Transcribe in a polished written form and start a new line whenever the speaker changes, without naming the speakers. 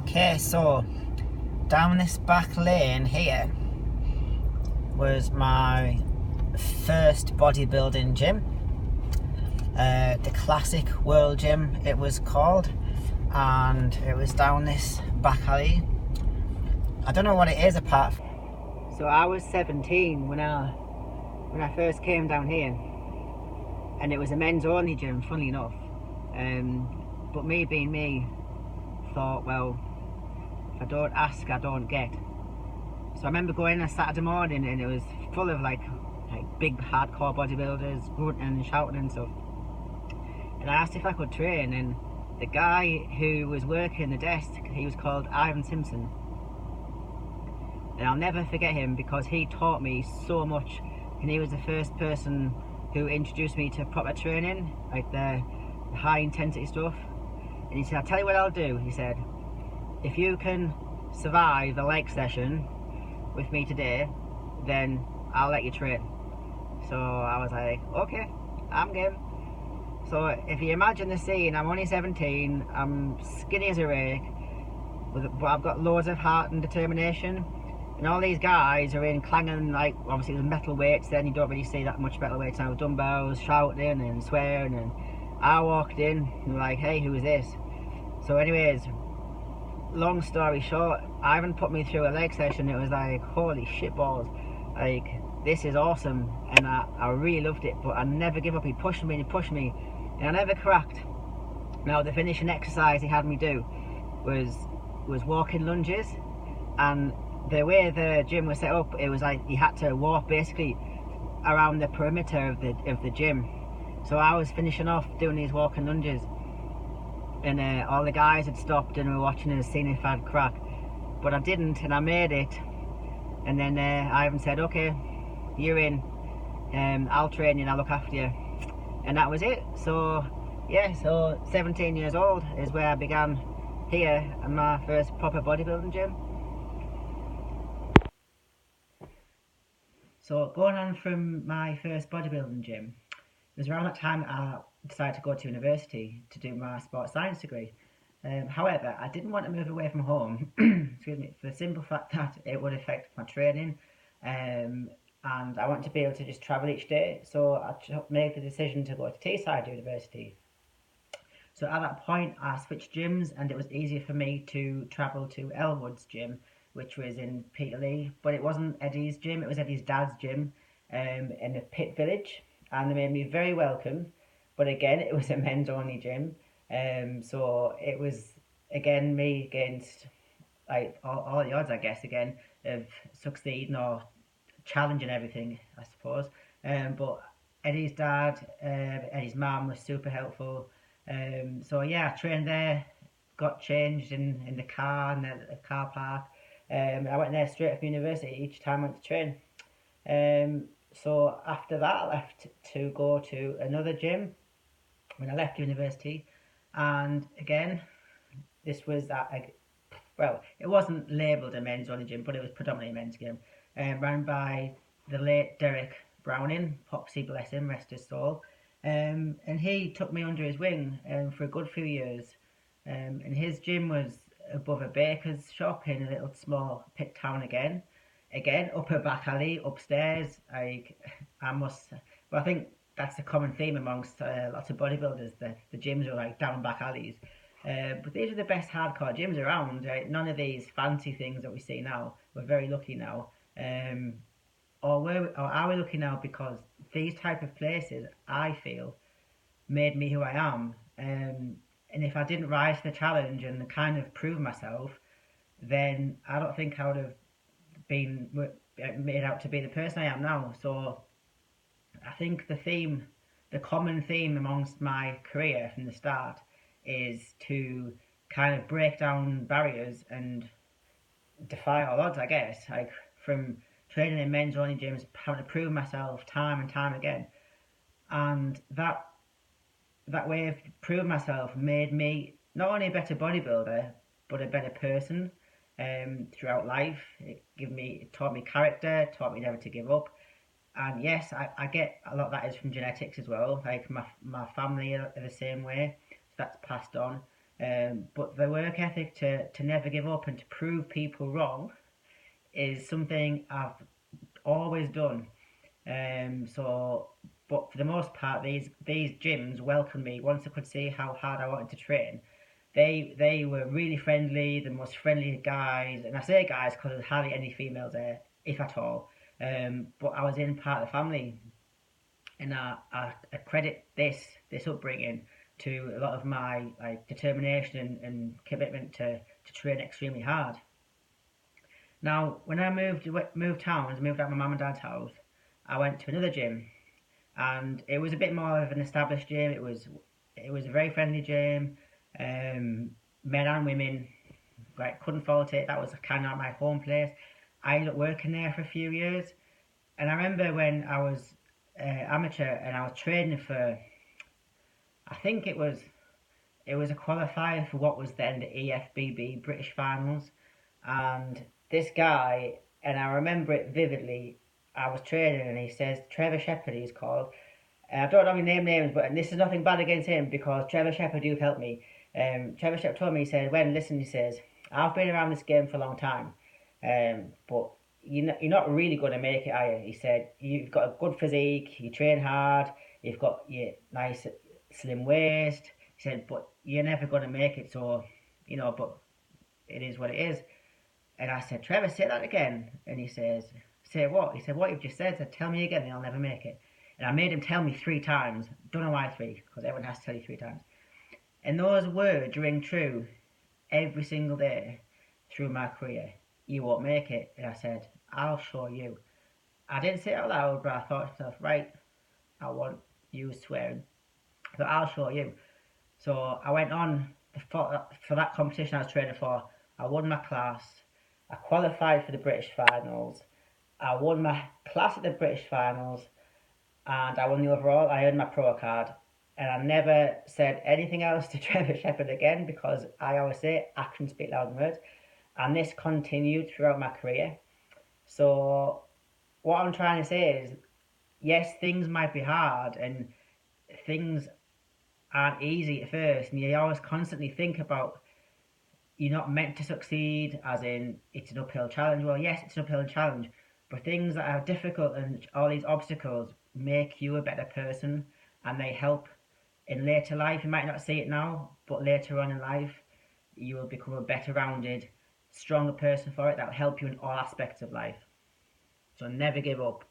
Okay, so down this back lane here was my first bodybuilding gym. The Classic World Gym it was called, and it was down this back alley. I don't know what it is apart from... So I was 17 when I first came down here, and it was a men's only gym, funnily enough. But me being me, thought, well, if I don't ask, I don't get. So I remember going on a Saturday morning and it was full of like big hardcore bodybuilders grunting and shouting and stuff. And I asked if I could train, and the guy who was working the desk, he was called Ivan Simpson. And I'll never forget him because he taught me so much, and he was the first person who introduced me to proper training, like the high intensity stuff. And he said, I'll tell you what I'll do, he said. If you can survive the leg session with me today, then I'll let you train. So I was like, okay, I'm game. So if you imagine the scene, I'm only 17, I'm skinny as a rake, but I've got loads of heart and determination. And all these guys are in clanging, like, obviously with metal weights, then you don't really see that much metal weights now, with dumbbells, shouting and swearing. And I walked in and like, hey, who is this? So anyways, long story short, Ivan put me through a leg session. It was like, holy shit balls, like, this is awesome. And I really loved it, but I never give up. He pushed me and he pushed me, and I never cracked. Now the finishing exercise he had me do was walking lunges, and the way the gym was set up, it was like you had to walk basically around the perimeter of the gym. So I was finishing off doing these walking lunges, and all the guys had stopped and were watching and seeing if I'd crack, but I didn't, and I made it. And then Ivan said, okay, you're in, I'll train you and I'll look after you. And that was it. So yeah, so 17 years old is where I began here at my first proper bodybuilding gym. So going on from my first bodybuilding gym, it was around that time I decided to go to university to do my sports science degree. However, I didn't want to move away from home, excuse me, for the simple fact that it would affect my training, and I wanted to be able to just travel each day. So I made the decision to go to Teesside University. So at that point, I switched gyms, and it was easier for me to travel to Elwood's gym, which was in Peterlee. But it wasn't Eddie's gym; it was Eddie's dad's gym, in the Pit Village, and they made me very welcome. But again, it was a men's only gym, so it was again me against like all the odds, I guess, again of succeeding or challenging everything, I suppose. But Eddie's dad, Eddie's mum was super helpful. So yeah, I trained there, got changed in the car, in the car park. I went there straight from university each time I went to train. So after that, I left to go to another gym when I left university. And again, this was well, it wasn't labelled a men's only gym, but it was predominantly a men's gym, run by the late Derek Browning, Popsy bless him, rest his soul. And he took me under his wing for a good few years. And his gym was above a baker's shop in a little small pit town again. Again, upper back alley, upstairs. I think that's a common theme amongst lots of bodybuilders. The gyms are like down back alleys. But these are the best hardcore gyms around. Right? None of these fancy things that we see now. We're very lucky now. Or are we lucky now because these type of places, I feel, made me who I am. And if I didn't rise to the challenge and kind of prove myself, then I don't think I would have been made out to be the person I am now. So I think the common theme amongst my career from the start is to kind of break down barriers and defy all odds, I guess. Like from training in men's only gyms, having to prove myself time and time again, and that way of proving myself made me not only a better bodybuilder but a better person throughout life. It taught me character, taught me never to give up. And yes, I get a lot of that is from genetics as well. Like my family are the same way, so that's passed on. But the work ethic to never give up and to prove people wrong is something I've always done. So, but for the most part, these gyms welcomed me once they could see how hard I wanted to train. They were really friendly, the most friendly guys, and I say guys because there's hardly any females there, if at all. But I was in part of the family, and I credit this upbringing to a lot of my like determination and commitment to train extremely hard. Now, when I moved towns, moved out of my mum and dad's house, I went to another gym, and it was a bit more of an established gym. It was a very friendly gym, um, men and women. Like couldn't fault it. That was kind of like my home place. I ended up working there for a few years, and I remember when I was amateur and I was training for, I think it was a qualifier for what was then the IFBB British Finals, and this guy, and I remember it vividly. I was training, and he says Trevor Shepherd, he's called. I don't know his names, but and this is nothing bad against him because Trevor Shepherd, you've helped me. Trevor Shepherd told me, he said, "When listen," he says, "I've been around this game for a long time, but you're not really going to make it, are you?" He said, "You've got a good physique, you train hard, you've got your nice slim waist." He said, "But you're never going to make it, so but it is what it is." And I said, "Trevor, say that again." And he says, "Say what?" He said, "What you've just said." I said, "Tell me again, and I'll never make it." And I made him tell me 3 times. Don't know why three, because everyone has to tell you 3 times. And those words ring true every single day through my career. "You won't make it." And I said, "I'll show you." I didn't say it out loud, but I thought to myself, right, I want you swearing. So I'll show you. So I went on for that competition I was training for. I won my class. I qualified for the British finals. I won my class at the British finals, and I won the overall. I earned my pro card, and I never said anything else to Trevor Shepherd again because I always say actions speak louder than words, and this continued throughout my career. So what I'm trying to say is, yes, things might be hard and things aren't easy at first, and you always constantly think about you're not meant to succeed, as in it's an uphill challenge. Well, yes, it's an uphill challenge, but things that are difficult and all these obstacles make you a better person, and they help in later life. You might not see it now, but later on in life, you will become a better rounded, stronger person for it. That will help you in all aspects of life. So never give up.